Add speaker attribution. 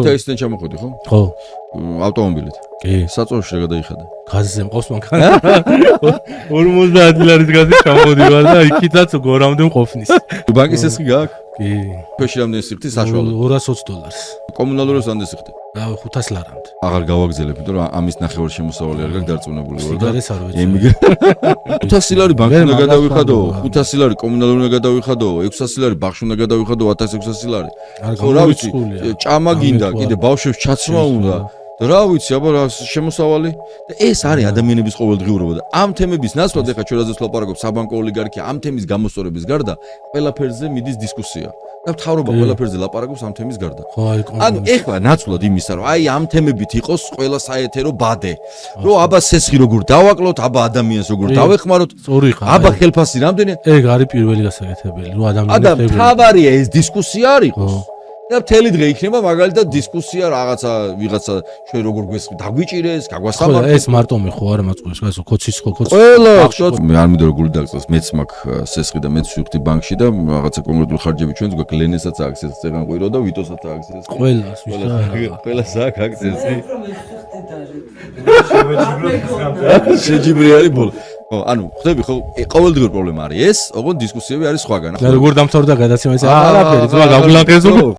Speaker 1: ქუთაისიდან ჩამოხვედი ხო?
Speaker 2: ხო.
Speaker 1: ავტომობილით.
Speaker 2: კი.
Speaker 1: საწოლში რა გადაიხადა?
Speaker 2: გაზზე მყავს მანქანა. 50 ლარის გაზი ჩამოდივარ და იქითაც გორამდე მყოფნის.
Speaker 1: ბანკის სესხი გაქვს?
Speaker 2: კი.
Speaker 1: ქვეში რამდენი სიხდი საშუალო?
Speaker 2: $220.
Speaker 1: კომუნალურებს რამდენი სიხდი?
Speaker 2: 500 ლარამდე.
Speaker 1: აღარ გავაგზელებ, იმიტომ რომ ამის ნახევარ შემოსავალი არ გაქვს დარწმუნებული ვარ და
Speaker 2: სიგარეს არ ვეცე.
Speaker 1: 500 ლარი ბანკში უნდა გადავიხადო, 500 ლარი კომუნალური უნდა გადავიხადო, 600 ლარი ბაღში უნდა გადავიხადო, 1600 ლარი. ხო რა ვიცი, ჭამა გინდა, კიდე ბავშვებს ჩაცმა უნდა. რა ვიცი, აბა რა შემოსავალი და ეს არის ადამიანების ყოველდღიურობა და ამ თემების ნაცვლად ეხა ჩვენ რაზეც ვლაპარაკობ საბანკო ოლიგარქია ამ თემის გამოსწორების გარდა ყველაფერზე მიდის დისკუსია და მთავრობა ყველაფერზე ლაპარაკობს ამ თემის გარდა. ანუ ეხლა ნაცვლად იმისა რომ აი ამ თემებით იყოს ყველა საეთერო ბადე რომ აბა სესხი როგორ დავაკლოთ, აბა ადამიანს როგორ დავეხმაროთ, აბა ხელფასი რამდენია.
Speaker 2: ეგ არის პირველი გასაკეთებელი რომ ადამიანები
Speaker 1: თავარია ეს დისკუსია არ იყოს. და მთელი დღე იქნება მაგალითად დისკუსია რაღაცა ვიღაცა ჩვენ როგორ გვესხი დაგვიჭირეს, გაგვასამართლოს.
Speaker 2: ეს მარტო მე ხო არ მაწყობს, გასო კოცის.
Speaker 1: ყველა ხოთ მე არ მინდა რომ გული დაგწეს, მეც მაქვს სესხი და მეც ვიხდი ბანკში და რაღაცა კონკრეტული ხარჯები ჩვენს გვაქვს ლენესაც აქვს ეს წეგან ყვირო და ვიტოსაც აქვს ეს. ყველას აქვს ეს. შეჯიბრი არის ბოლო. ხო, ანუ ხდები ხო ყოველდღიურ პრობლემა არის ეს, ოღონდ დისკუსიები არის სხვაგან.
Speaker 2: და როგორ დამთავრდა გადაცემა ეს არაფერი, ზოგადად გაგულანყეს